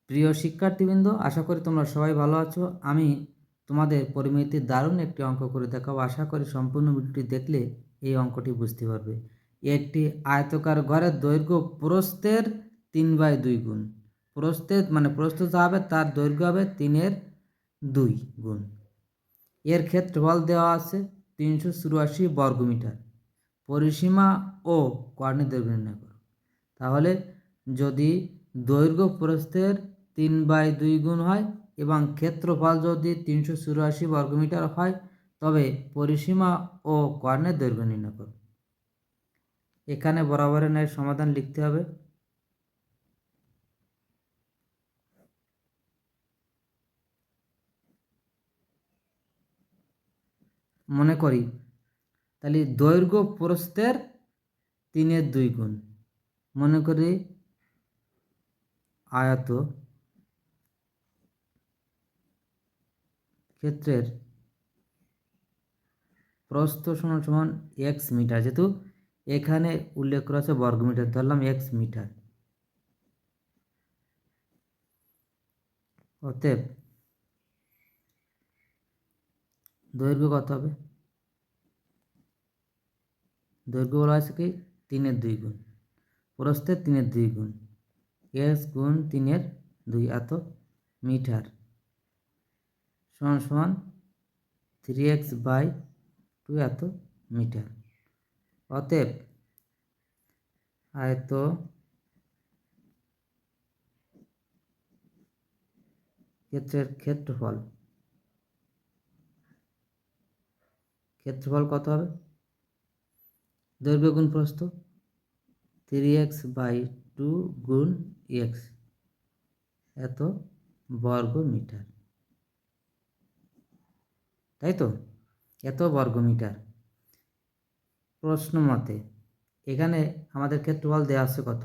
প্রিয় শিক্ষার্থীবৃন্দ, আশা করি তোমরা সবাই ভালো আছো। আমি তোমাদের পরিমিতির দারুণ একটি অঙ্ক করে দেখাবো। আশা করি সম্পূর্ণ ভিডিওটি দেখলে এই অঙ্কটি বুঝতে পারবে। একটি আয়তকার ঘরের দৈর্ঘ্য প্রস্থের 3/2 গুণ। প্রস্থের মানে প্রস্থ যা হবে তার দৈর্ঘ্য হবে 3/2 গুণ। এর ক্ষেত্রফল দেওয়া আছে 384 বর্গমিটার। পরিসীমা ও কর্ণের দৈর্ঘ্য নির্ণয় করো। তাহলে যদি দৈর্ঘ্য প্রস্থের 3/2 গুণ হয় এবং ক্ষেত্রফল যদি 384 বর্গমিটার হয়, তবে পরিসীমা ও কর্ণের দৈর্ঘ্য নির্ণয় করো। এখানে বরাবরের ন্যায় সমাধান লিখতে হবে। মনে করি তাহলে দৈর্ঘ্য প্রস্থের 3/2 গুণ। মনে করি আয়ত ক্ষেত্রের প্রস্থ সমান এক্স মিটার, যেহেতু এখানে উল্লেখ করা আছে বর্গমিটার, ধরলাম এক্স মিটার। অতএব দৈর্ঘ্য কত হবে? দৈর্ঘ্য বলা আছে কি 3/2 গুণ, প্রস্থের 3/2 গুণ, এক্স গুণ 3/2 এত মিটার সমান সমান 3x/2 এত মিটার। অতএব আয়ত ক্ষেত্রের ক্ষেত্রফল কত হবে? দৈর্ঘ্য গুণ প্রস্থ 3x/2 গুণ x এত বর্গ মিটার, তাই তো? এত বর্গ মিটার। প্রশ্ন মতে এখানে আমাদের ক্ষেত্রফল দেওয়া আছে কত?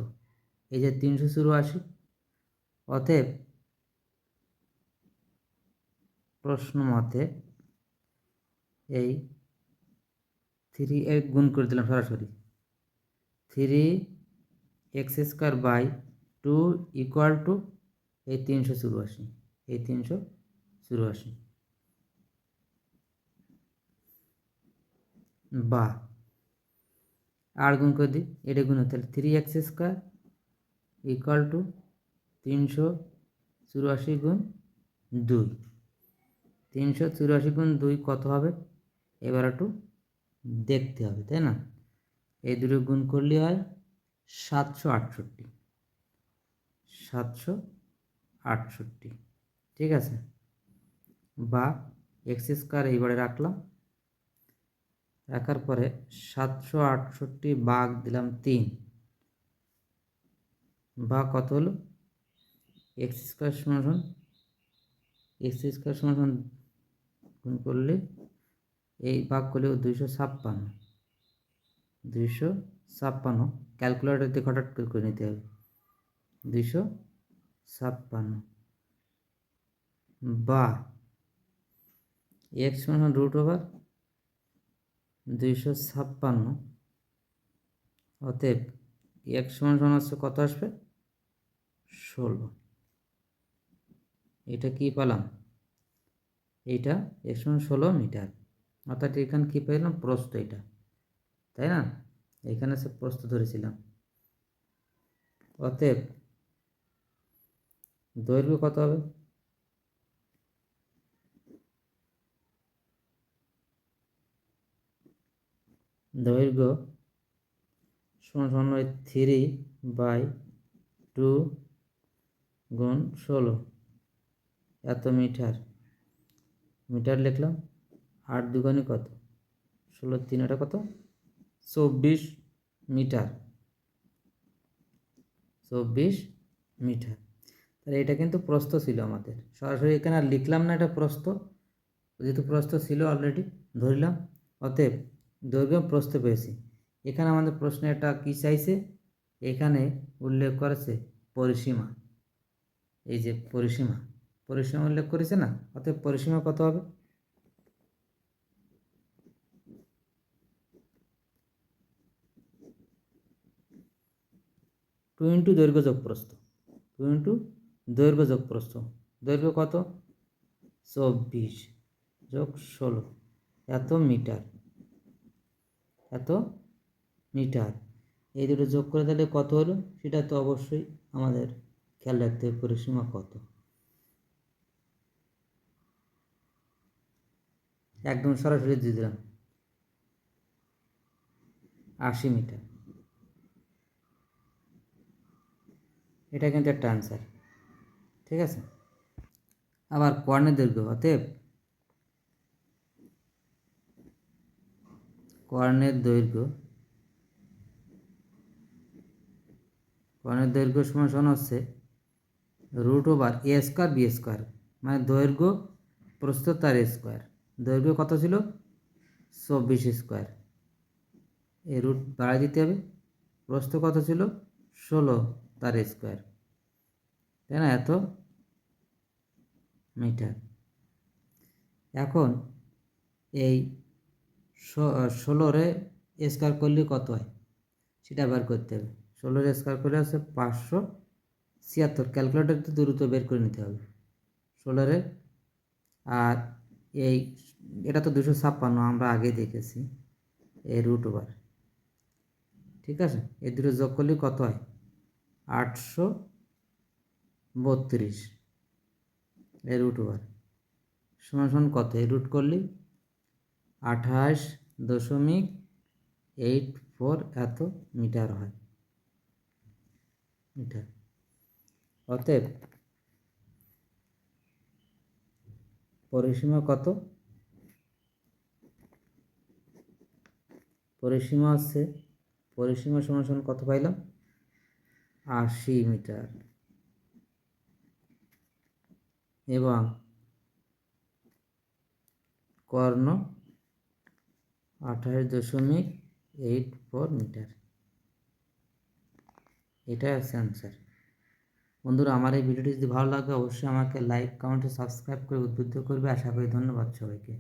এই যে 384। অতএব প্রশ্ন মতে এই 3 গুণ করে দিলাম সরাসরি, 3x²/2 ইকুয়াল টু এই 384, এই 384 বা আর গুণ করে দিই, এটা গুণ হতে 3x² ইকুয়াল টু 384 গুণ 2। 384 গুণ 2 কত হবে? এবার একটু দেখতে হবে, তাই না? এই দুটো গুণ করলে হয় 768। 768, ঠিক আছে? বা x² এইবারে রাখলাম, রাখার পরে 768 ভাগ দিলাম 3, বা কত হলো? x² সমান গুণ করলে এই ভাগ করলেও 256। ক্যালকুলেটর দিয়ে হঠাৎ করে নিতে হবে। 256 বা x সমান √256। অতএব x সমান হচ্ছে কত আসবে? 16। এটা কি পেলাম? এইটা x সমান 16 মিটার। অর্থাৎ এখানে কি পেলাম? প্রস্থ, এটা, তাই না? এখানে সে প্রস্থ ধরেছিলাম। অতএব দৈর্ঘ্য কত হবে? দৈর্ঘ্য সমান 3/2 গুণ 16 এত মিটার। মিটার লিখলাম। 8 দুগুণে কত? 16, 3 এটা কত? 24 মিটার। 24 মিটার। তাহলে এটা কিন্তু প্রস্থ ছিল আমাদের। সরাসরি এখানে আর লিখলাম না এটা প্রস্থ, যেহেতু প্রস্থ ছিল অলরেডি ধরলাম। অতএব দৈর্ঘ্য প্রস্থ পেয়েছি। এখানে আমাদের প্রশ্নে এটা কি চাইছে? এখানে উল্লেখ করেছে পরিসীমা। এই যে পরিসীমা উল্লেখ করেছে না? অতএব পরিসীমা কত হবে? 2 × দৈর্ঘ্য যোগ প্রস্থ, 2 × দৈর্ঘ্য যোগ প্রস্থ, দৈর্ঘ্য কত 24 যোগ 16 এত মিটার, এত মিটার। এই দুটো যোগ করে দিলে কত হলো সেটা তো অবশ্যই আমাদের খেয়াল রাখতে হবে পরিসীমা কত। একদম সরাসরি দিয়ে দিলাম 80 মিটার। এটা কিন্তু একটা আনসার, ঠিক আছে। আবার কর্ণের দৈর্ঘ্য, অতএব কর্ণের দৈর্ঘ্য, কর্ণের দৈর্ঘ্য সমান সমান হচ্ছে √a² b², মানে দৈর্ঘ্য প্রস্থ তার স্কোয়ার। দৈর্ঘ্য কত ছিল 24², এই রুট বাড়াই দিতে হবে। প্রস্থ কত ছিল 16 তার স্কোয়ার, তাই না, এত মিটার। এখন এই 16 স্কোয়ার করলে কত হয় সেটা বের করতে হবে। 16 স্কোয়ার করলে আছে 576, ক্যালকুলেটরতে দ্রুত বের করে নিতে হবে 16। আর এটা তো 256 আমরা আগে দেখেছি, এই √, ঠিক আছে। এই দুটো যোগ করলে কত হয় 832, এই √, সমান সমান কত, এই রুট করলে 28.84 এত মিটার হয়, মিটার। অতএব পরিসীমা কত, পরিসীমা হচ্ছে, পরিসীমা সমান সমান কত পাইলাম 80 মিটার, এবং কর্ণ 28.84 মিটার। এটাই আছে অ্যান্সার। বন্ধুরা, আমার এই ভিডিওটি যদি ভালো লাগে অবশ্যই আমাকে লাইক, কমেন্ট ও সাবস্ক্রাইব করে উদ্বুদ্ধ করবে। আশা করি। ধন্যবাদ সবাইকে।